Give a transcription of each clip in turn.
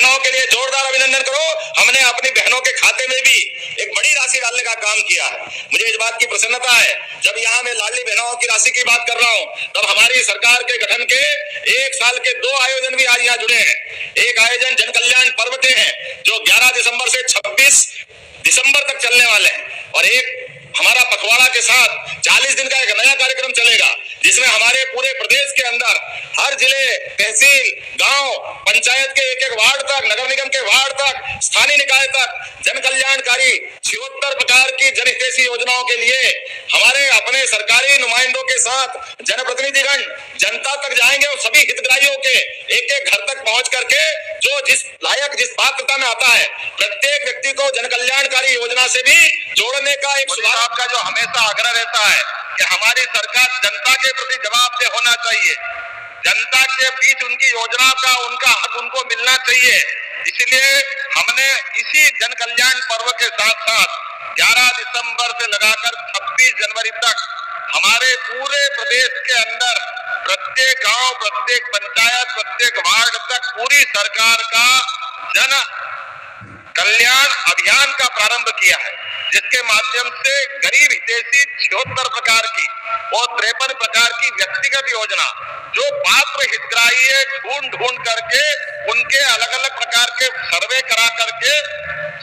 महिलाओं के लिए जोरदार अभिनंदन करो। हमने अपनी बहनों के खाते में भी एक बड़ी राशि डालने का काम किया है। मुझे इस बात की प्रसन्नता है, जब यहाँ मैं लाडली बहनों की राशि की बात कर रहा हूँ, तब हमारी सरकार के गठन के 1 साल के 2 आयोजन भी आज यहाँ जुड़े हैं। एक आयोजन जन कल्याण पर्व के हैं जो 11 दिसंबर से 26 दिसंबर तक चलने वाले हैं, और एक हमारा पखवाड़ा के साथ 40 दिन का एक नया कार्यक्रम चलेगा, जिसमें हमारे पूरे प्रदेश के अंदर हर जिले, तहसील, गांव, पंचायत के एक वार्ड तक, नगर निगम के वार्ड तक, स्थानीय निकाय तक जन कल्याणकारी 76 प्रकार की जनहितैषी योजनाओं के लिए हमारे अपने सरकारी नुमाइंदों के साथ जनप्रतिनिधिगण जनता तक जाएंगे और सभी हितग्राहियों के एक घर तक पहुंच करके जो जिस लायक, जिस पात्रता में आता है, प्रत्येक व्यक्ति को जन कल्याणकारी योजना से भी जोड़ने का एक सुधार का जो हमेशा आग्रह रहता है कि हमारी सरकार जनता के प्रति जवाबदेह होना चाहिए, जनता के बीच उनकी योजना का उनका हक उनको मिलना चाहिए। इसलिए हमने इसी जन कल्याण पर्व के साथ साथ 11 दिसंबर से लगाकर 26 जनवरी तक हमारे पूरे प्रदेश के अंदर प्रत्येक गांव, प्रत्येक पंचायत, प्रत्येक वार्ड तक पूरी सरकार का जन कल्याण अभियान का प्रारंभ किया है, जिसके माध्यम से गरीब हितैषी 76 प्रकार की और 53 प्रकार की व्यक्तिगत योजना जो पात्र हितग्राही है, ढूंढ करके उनके अलग अलग प्रकार के सर्वे करा करके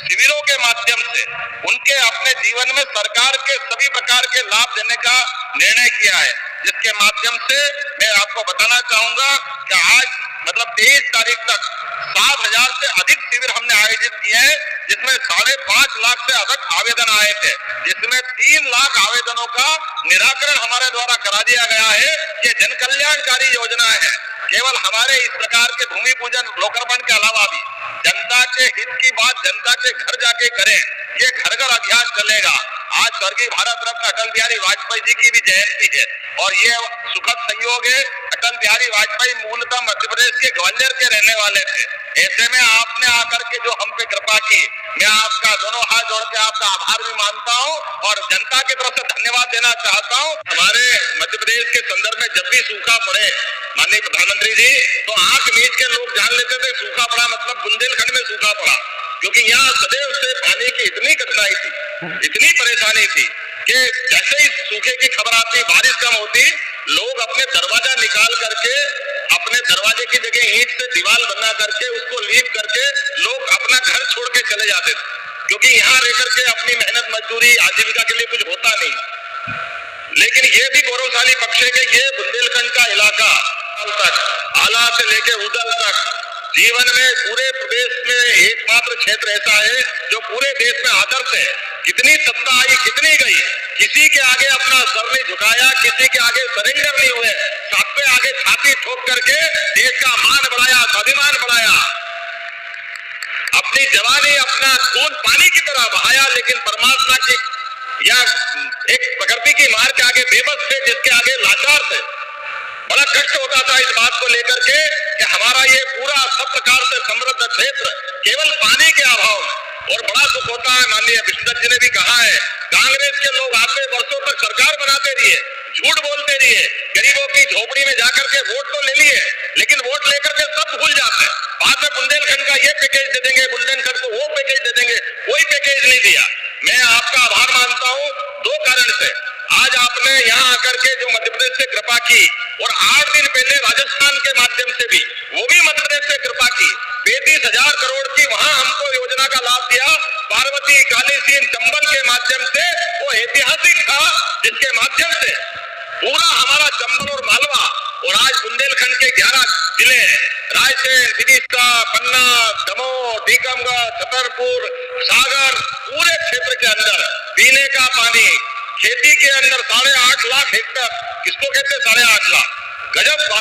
शिविरों के माध्यम से उनके अपने जीवन में सरकार के सभी प्रकार के लाभ देने का निर्णय किया है। जिसके माध्यम से मैं आपको बताना चाहूंगा कि आज मतलब 23 तारीख तक 7,000 से अधिक शिविर हमने आयोजित किए हैं, जिसमें 5.5 लाख से अधिक आवेदन आए थे, जिसमें 3 लाख आवेदनों का निराकरण हमारे द्वारा करा दिया गया है। ये जन कल्याणकारी योजना है। केवल हमारे इस प्रकार के भूमि पूजन लोकार्पण के अलावा भी जनता के हित की बात जनता के घर जाके करें, ये घर घर अभियान चलेगा। आज स्वर्गीय भारत रत्न अटल बिहारी वाजपेयी जी की भी जयंती है, और ये सुखद संयोग है। अटल बिहारी वाजपेयी मूलतः मध्य प्रदेश के ग्वालियर के रहने वाले थे। ऐसे में आपने आकर के जो हम पे कृपा की, मैं आपका दोनों हाथ जोड़ के आपका आभार भी मानता हूं और जनता की तरफ से धन्यवाद देना चाहता हूं। हमारे मध्य प्रदेश के संदर्भ में जब भी सूखा पड़े माननीय प्रधानमंत्री जी, तो आंख मीच के लोग जान लेते थे सूखा पड़ा मतलब बुंदेलखंड में सूखा पड़ा, क्योंकि यहाँ सदैव से पानी की इतनी कठिनाई थी, इतनी परेशानी थी कि जैसे ही सूखे की खबर आती, बारिश कम होती, लोग अपने दरवाजा निकाल करके अपने दरवाजे की जगह ईंट से दीवार बना करके उसको लीप करके लोग अपना घर छोड़ के चले जाते थे, क्योंकि यहाँ रह करके अपनी मेहनत मजदूरी आजीविका के लिए कुछ होता नहीं। लेकिन ये भी गौरवशाली पक्ष है कि ये बुंदेलखंड का इलाका तक आला से लेके उदल तक जीवन में पूरे प्रदेश में एकमात्र क्षेत्र ऐसा है जो पूरे देश में आदर्श है। कितनी सत्ता आई, कितनी गई, किसी के आगे अपना सर नहीं झुकाया, किसी के आगे सरेंडर नहीं हुए, सबके आगे छाती ठोक करके देश का मान बढ़ाया, स्वाभिमान बढ़ाया, अपनी जवानी अपना खून पानी की तरह बहाया। लेकिन परमात्मा की या एक प्रकृति की मार के आगे बेबस थे, जिसके आगे लाचार थे। बड़ा कष्ट होता था इस बात को लेकर के कि हमारा ये पूरा सब प्रकार से समृद्ध क्षेत्र केवल पानी के अभाव में, और बड़ा दुख होता है, माननीय विष्णुदत्त जी ने भी कहा है, कांग्रेस के लोग आते वर्षों तक सरकार बनाते रहिए, झूठ बोलते रहिए, गरीबों की झोपड़ी में जाकर के वोट तो ले लिए, लेकिन वोट लेकर के सब भूल जाते हैं। बाद में बुंदेलखंड का ये पैकेज दे देंगे, बुंदेलखंड को वो पैकेज दे देंगे, कोई पैकेज नहीं दिया। मैं आपका आभार मानता हूँ 2 कारण से। आज आपने यहाँ आकर के जो मध्य प्रदेश से कृपा की, और 8 दिन पहले राजस्थान के माध्यम से भी, वो भी मध्य प्रदेश से कृपा की, 35,000 करोड़ की वहां हमको योजना का लाभ दिया। पार्वती, काली सिंह, चंबल के माध्यम से वो ऐतिहासिक था, जिसके माध्यम से पूरा हमारा चंबल और मालवा और आज बुंदेलखंड के 11 जिले रायसेन, विदिशा, पन्ना, दमोह, टीकमगढ़, छतरपुर, सागर, पूरे क्षेत्र के अंदर पीने का पानी, खेती के अंदर 8.5 लाख हेक्टेयर, किसको कहते 8.5 लाख, गजब।